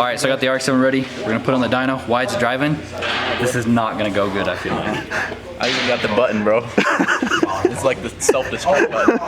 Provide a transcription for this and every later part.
All right, so I got the RX7 ready. We're gonna put on the dyno. While it's driving, this is not gonna go good, I feel like. I even got the button, bro. It's like the self-destruct button.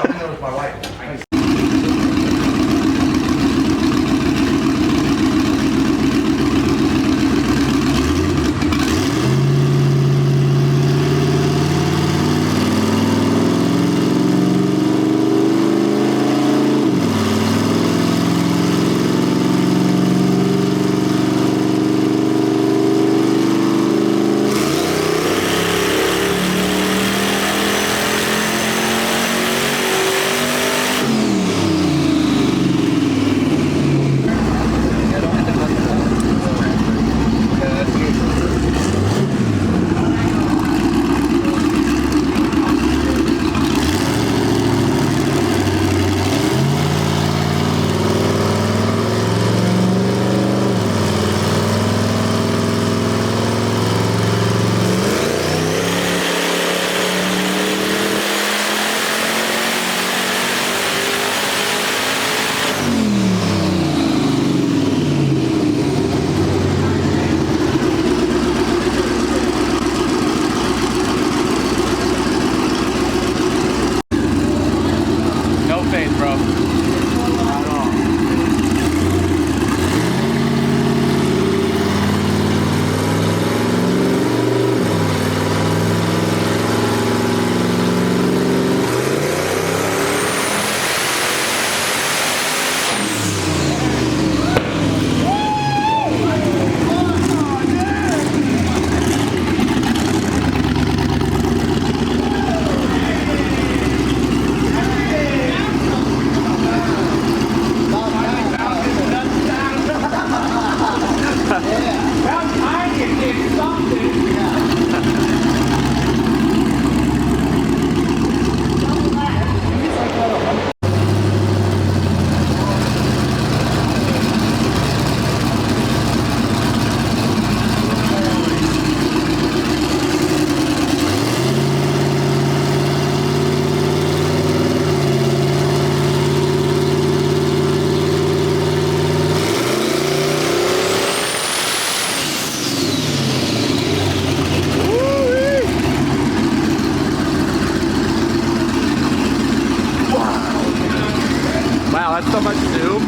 Wow, that's so much zoom.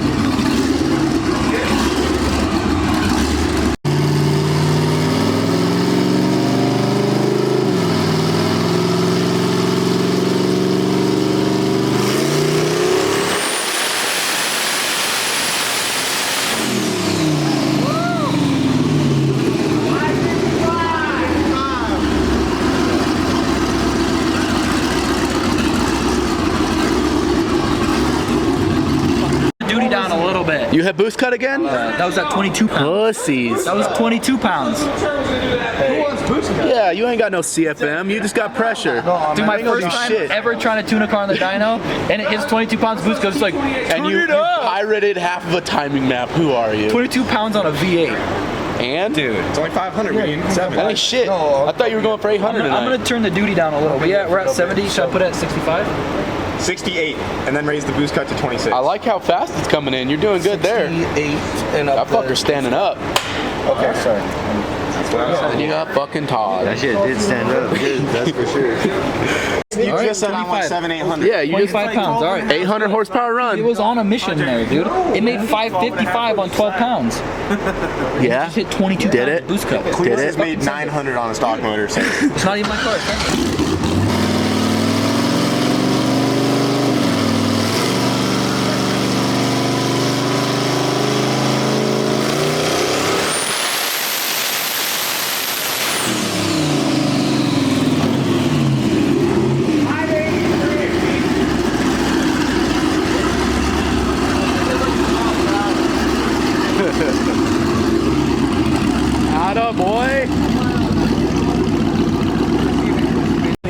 Down a little bit. You hit boost cut again? That was at 22 pounds. Pussies. That was 22 pounds. Yeah, you ain't got no CFM. You just got pressure. Dude, my first time ever trying to tune a car on the dyno, and it hits 22 pounds boost goes like, and you pirated half of a timing map. Who are you? 22 pounds on a V8. And? Dude, it's only 500. We need 7. That ain't shit. I thought you were going for 800 tonight. I'm gonna turn the duty down a little, but yeah, we're at 70. Should I put it at 65? 68, and then raise the boost cut to 26. I like how fast it's coming in. You're doing good there. 68 and up. That fucker's standing up. Okay, sorry. That's what I was saying. And you got fucking Todd. That shit did stand up good, that's for sure. You just said I want 800. Yeah, you 25 pounds, all right. 800 horsepower run. It was on a mission there, dude. It made 555 on 12 pounds. Yeah. It just hit 22 Did pounds it? of boost cut. Cleveland has made 900 on a stock motor. So. It's not even my car. Atta boy.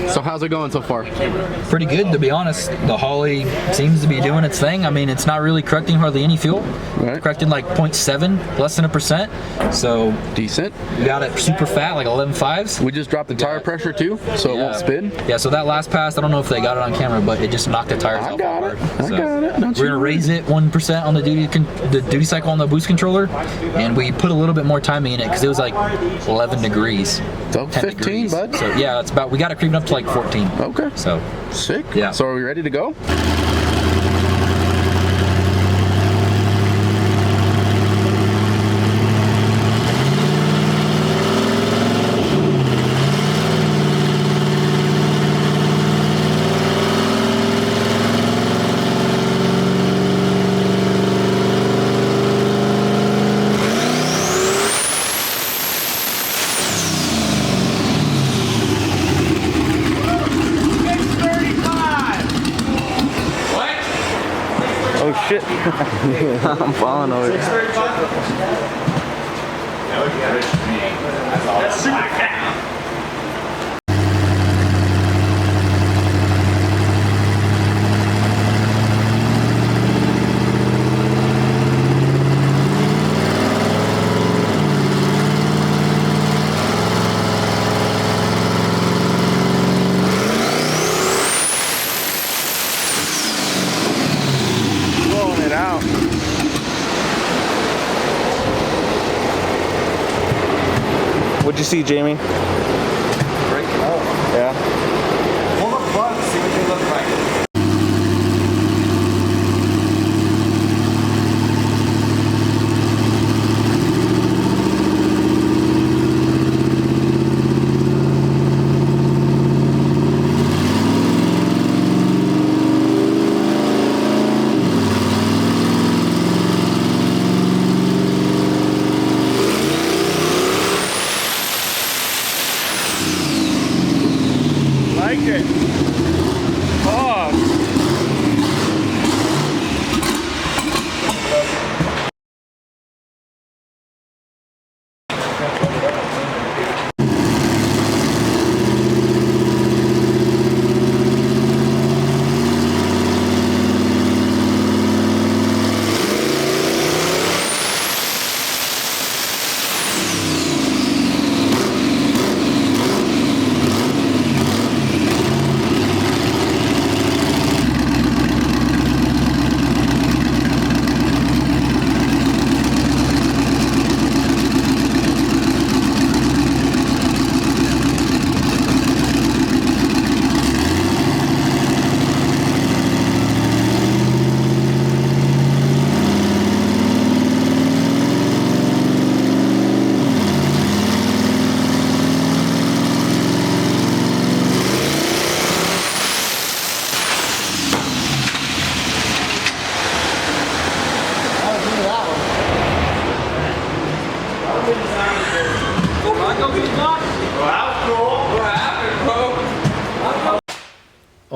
So how's it going so far? Pretty good, to be honest. The Holly seems to be doing its thing. I mean, it's not really correcting hardly any fuel. Right. Corrected like 0.7, less than 1%. So Decent. we got it super fat, like 11.5s. We just dropped the tire pressure too, so it won't spin. Yeah, so that last pass, I don't know if they got it on camera, but it just knocked the tires off. got hard. it. I got it. Not We're gonna raise it 1% on the duty cycle on the boost controller, and we put a little bit more timing in it because it was like 11 degrees. So 10 15, degrees. bud. So yeah, it's about, we got it creeping up to like 14. Okay. So Sick. Yeah. So are we ready to go? Oh shit. I'm falling over. Blowing it out. What'd you see, Jamie? Breaking out. Yeah. Pull the plug, see what they look like. Like it. Oh.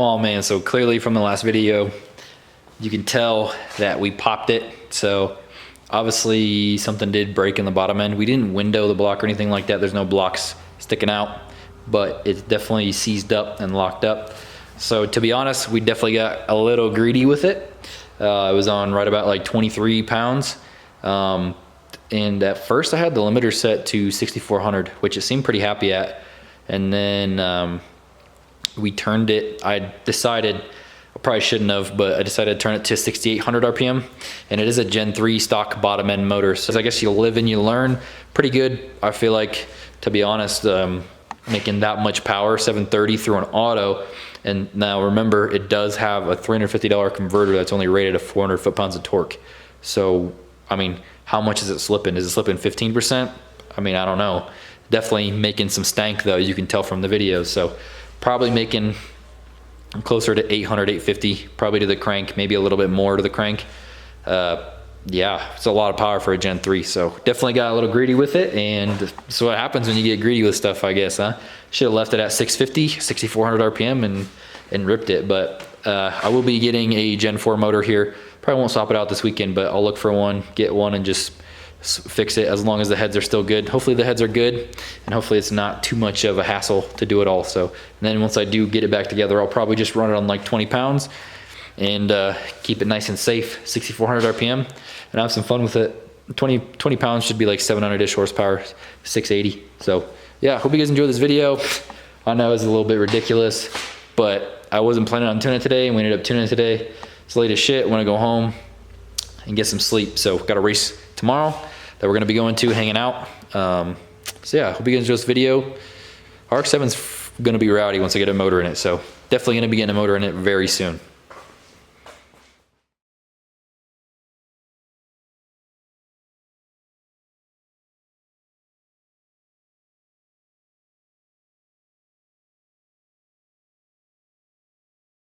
Oh man, so clearly from the last video, you can tell that we popped it. So obviously something did break in the bottom end. We didn't window the block or anything like that. There's no blocks sticking out, but it's definitely seized up and locked up. So to be honest, we definitely got a little greedy with it. It was on right about like 23 pounds. And at first I had the limiter set to 6,400, which it seemed pretty happy at. And then we turned it, I decided, I probably shouldn't have, but I decided to turn it to 6,800 RPM. And it is a Gen 3 stock bottom end motor. So I guess you live and you learn. Pretty good, I feel like, to be honest, making that much power, 730 through an auto. And now remember, it does have a $350 converter that's only rated at 400 foot-pounds of torque. So, I mean, how much is it slipping? Is it slipping 15%? I mean, I don't know. Definitely making some stank though, you can tell from the videos. So probably making closer to 800, 850, probably to the crank, maybe a little bit more to the crank. Yeah, it's a lot of power for a Gen 3, so definitely got a little greedy with it, and so what happens when you get greedy with stuff, I guess, huh? Should have left it at 650, 6,400 RPM and ripped it, but I will be getting a Gen 4 motor here. Probably won't swap it out this weekend, but I'll look for one, get one, and just fix it as long as the heads are still good. Hopefully the heads are good, and hopefully it's not too much of a hassle to do it all. So, and then once I do get it back together, I'll probably just run it on like 20 pounds and keep it nice and safe, 6,400 RPM, and have some fun with it. 20 pounds should be like 700-ish horsepower, 680. So yeah, hope you guys enjoyed this video. I know it's a little bit ridiculous, but I wasn't planning on tuning it today, and we ended up tuning it today. It's late as shit. I want to go home and get some sleep. So got a race tomorrow that we're going to be going to, hanging out. So yeah, hope you guys enjoyed this video. RX7's going to be rowdy once I get a motor in it. So definitely going to be getting a motor in it very soon.